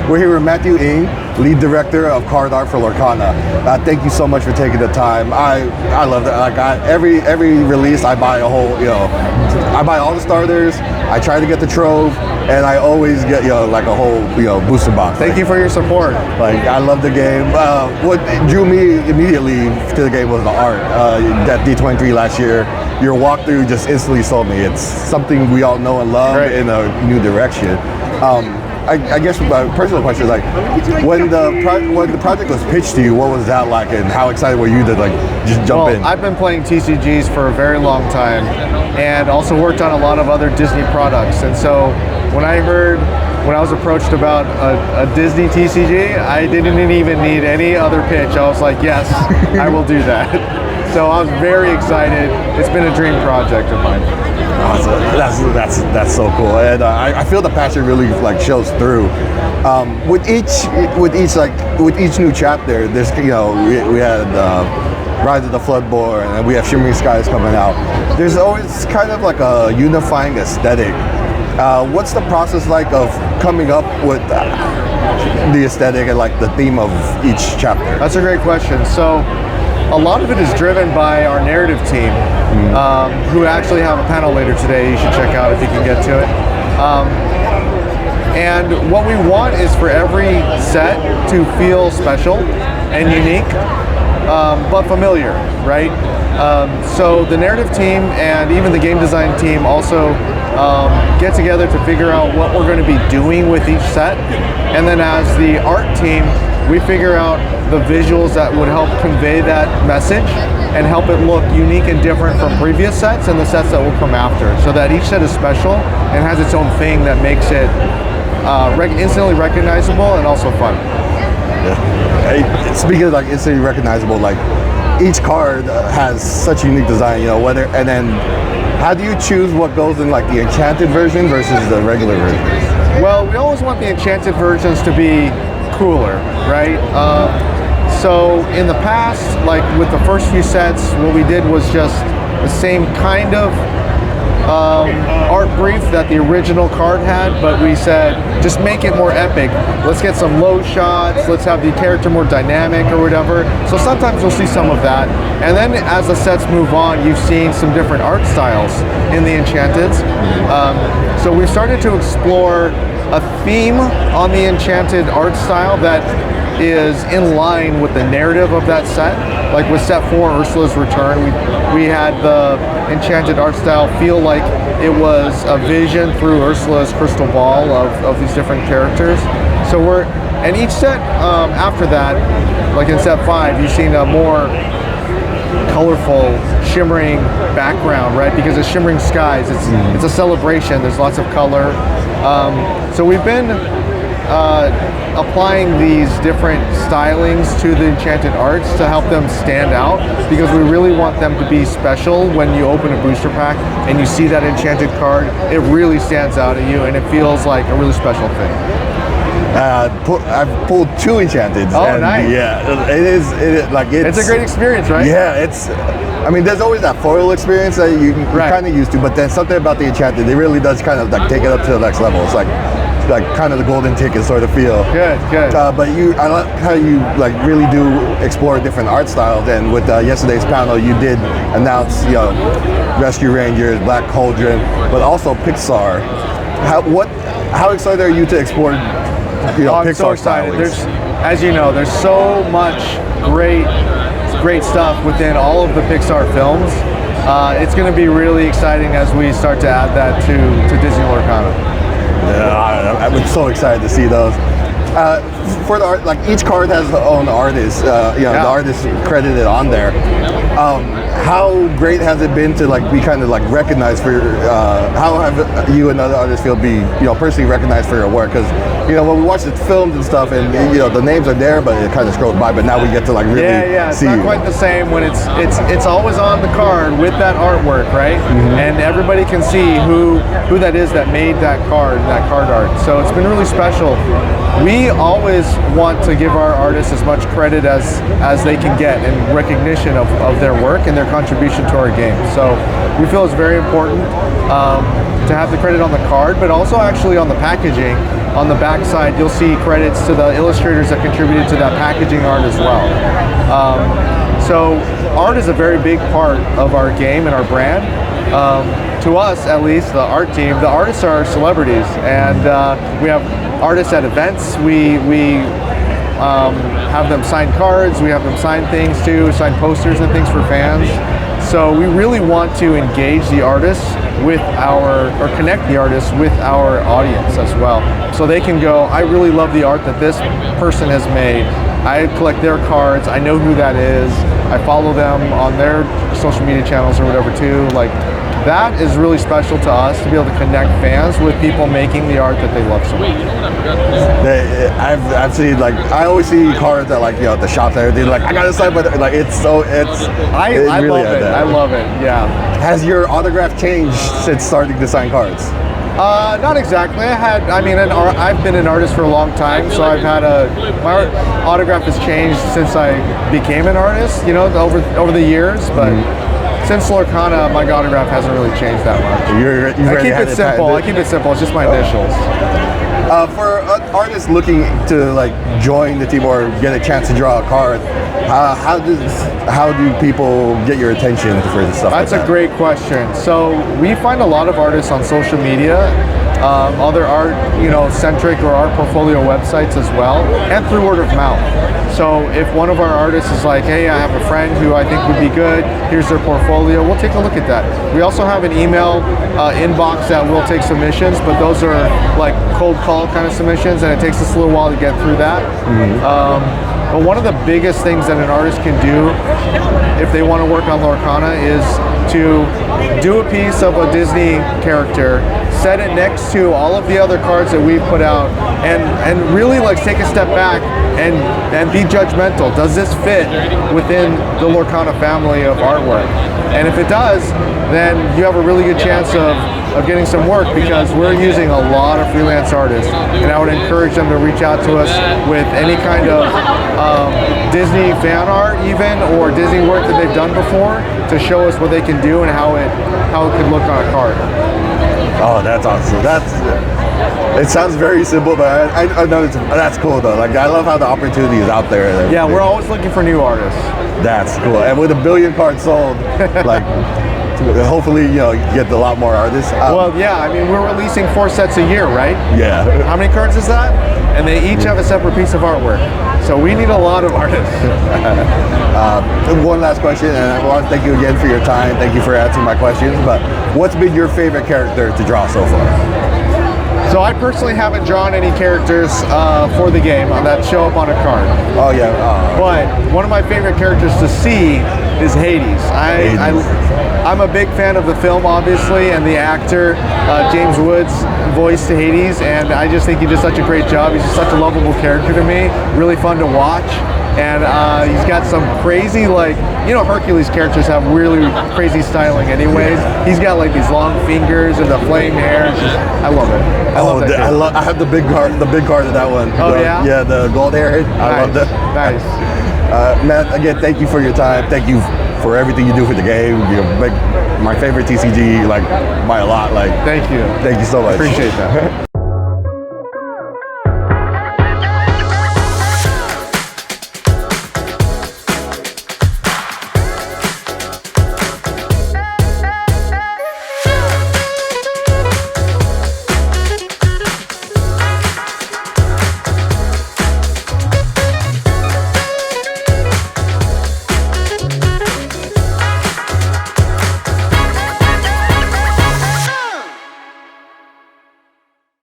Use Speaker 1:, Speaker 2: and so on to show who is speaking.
Speaker 1: We're here with Matthew Eng, lead director of card art for Lorcana. Thank you so much for taking the time. I love that. Like every release, I buy a whole, I buy all the starters. I try to get the trove, and I always get like a whole booster box.
Speaker 2: Thank you for your support.
Speaker 1: Like I love the game. What drew me immediately to the game was the art. That D23 last year, your walkthrough just instantly sold me. It's something we all know and love in a new direction. I guess my personal question is like, when the project was pitched to you, what was that like, and how excited were you to like just jump in?
Speaker 2: I've been playing TCGs for a very long time, and also worked on a lot of other Disney products. And so when I was approached about a Disney TCG, I didn't even need any other pitch. I was like, yes, I will do that. So I was very excited. It's been a dream project of mine.
Speaker 1: That's so cool, and I feel the passion really like shows through. With each new chapter, there's we had Rise of the Floodborn, and we have Shimmering Skies coming out. There's always kind of like a unifying aesthetic. What's the process like of coming up with the aesthetic and like the theme of each chapter?
Speaker 2: That's a great question. So a lot of it is driven by our narrative team, who actually have a panel later today you should check out if you can get to it. And what we want is for every set to feel special and unique, but familiar, right? So the narrative team and even the game design team also get together to figure out what we're going to be doing with each set. And then as the art team, we figure out the visuals that would help convey that message and help it look unique and different from previous sets and the sets that will come after, so that each set is special and has its own thing that makes it instantly recognizable and also fun.
Speaker 1: Yeah. Speaking of like instantly recognizable, like each card has such a unique design, and then how do you choose what goes in like the enchanted version versus the regular version?
Speaker 2: Well, we always want the enchanted versions to be cooler, right? So in the past, like with the first few sets, what we did was just the same kind of art brief that the original card had, but we said, just make it more epic. Let's get some low shots, let's have the character more dynamic or whatever. So sometimes you'll see some of that. And then as the sets move on, you've seen some different art styles in the Enchanteds. So we started to explore a theme on the Enchanted art style that is in line with the narrative of that set. Like with set 4, Ursula's Return, we had the Enchanted art style feel like it was a vision through Ursula's crystal ball of these different characters. So and each set after that, like in set 5, you've seen a more colorful, shimmering background, right? Because it's Shimmering Skies, it's a celebration, there's lots of color. So we've been applying these different stylings to the Enchanted arts to help them stand out, because we really want them to be special. When you open a booster pack and you see that Enchanted card, it really stands out at you and it feels like a really special thing.
Speaker 1: I've pulled 2 Enchanted.
Speaker 2: Oh, nice.
Speaker 1: Yeah, it's
Speaker 2: a great experience, right?
Speaker 1: Yeah, I mean, there's always that foil experience that you kind of used to, but then something about the Enchanted, it really does kind of like take it up to the next level. It's like kind of the golden ticket sort of feel.
Speaker 2: Good.
Speaker 1: But I like how you like really do explore different art styles. And with yesterday's panel, you did announce Rescue Rangers, Black Cauldron, but also Pixar. How excited are you to explore Pixar
Speaker 2: so excited.
Speaker 1: stylings?
Speaker 2: As you know, there's so much great stuff within all of the Pixar films. It's going to be really exciting as we start to add that to Disney Lorcana.
Speaker 1: Yeah, I'm so excited to see those. For the art, like each card has their own artist. The artist credited on there. How great has it been to like be kind of like recognized for how have you and other artists feel be personally recognized for your work? Because when we watch the films and stuff, and the names are there, but it kind of scrolls by. But now we get to like really
Speaker 2: it's not quite the same when it's always on the card with that artwork, right? And everybody can see who that is that made that card art. So it's been really special. We always want to give our artists as much credit as they can get and recognition of their work and their contribution to our game. So we feel it's very important to have the credit on the card, but also actually on the packaging. on the back side, you'll see credits to the illustrators that contributed to that packaging art as well. So art is a very big part of our game and our brand. To us, at least, the art team, the artists are celebrities, and we have artists at events. We have them sign cards, we have them sign things too, sign posters and things for fans. So we really want to engage the artists with or connect the artists with our audience as well. So they can go, I really love the art that this person has made. I collect their cards, I know who that is, I follow them on their social media channels or whatever too. Like, that is really special to us, to be able to connect fans with people making the art that they love so much.
Speaker 1: I've seen, like, I always see cards at, like, you know, the shops and everything. Like, I got to sign, but like I really
Speaker 2: love it. I love it. Yeah.
Speaker 1: Has your autograph changed since starting to sign cards?
Speaker 2: Not exactly. I've been an artist for a long time, so I've had my autograph has changed since I became an artist. You know, over the years, but. Since Lorcana, my autograph hasn't really changed that much. I keep it simple. It's just my initials.
Speaker 1: For artists looking to, like, join the team or get a chance to draw a card, how do people get your attention for this stuff?
Speaker 2: That's a great question. So we find a lot of artists on social media, other art, centric or art portfolio websites as well, and through word of mouth. So if one of our artists is like, hey, I have a friend who I think would be good, here's their portfolio, we'll take a look at that. We also have an email inbox that will take submissions, but those are like cold call kind of submissions, and it takes us a little while to get through that. But one of the biggest things that an artist can do if they want to work on Lorcana is to do a piece of a Disney character, set it next to all of the other cards that we've put out, and really, like, take a step back and be judgmental. Does this fit within the Lorcana family of artwork? And if it does, then you have a really good chance of getting some work, because we're using a lot of freelance artists, and I would encourage them to reach out to us with any kind of Disney fan art even, or Disney work that they've done before, to show us what they can do and how it could look on a card.
Speaker 1: Oh, that's awesome. It sounds very simple, but I know that's cool though. Like, I love how the opportunity is out there.
Speaker 2: Yeah, we're always looking for new artists.
Speaker 1: That's cool. And with 1 billion cards sold, like, hopefully, you get a lot more artists.
Speaker 2: Well, yeah, I mean, we're releasing 4 sets a year, right?
Speaker 1: Yeah.
Speaker 2: How many cards is that? And they each have a separate piece of artwork. So we need a lot of artists.
Speaker 1: One last question, and I want to thank you again for your time. Thank you for answering my questions. But what's been your favorite character to draw so far?
Speaker 2: So I personally haven't drawn any characters for the game that show up on a card.
Speaker 1: Oh yeah.
Speaker 2: But one of my favorite characters to see is Hades. I'm a big fan of the film, obviously, and the actor James Woods' voice to Hades, and I just think he did such a great job. He's just such a lovable character to me. Really fun to watch. And he's got some crazy, like, Hercules characters have really crazy styling anyways. He's got, like, these long fingers and the flame hair. I love it. I love that.
Speaker 1: I have the big card of that one.
Speaker 2: Oh, yeah?
Speaker 1: Yeah, the gold hair. I love that.
Speaker 2: Nice.
Speaker 1: Matt, again, thank you for your time. Thank you for everything you do for the game. You make my favorite TCG, like, by a lot. Like,
Speaker 2: thank you.
Speaker 1: Thank you so much.
Speaker 2: Appreciate that.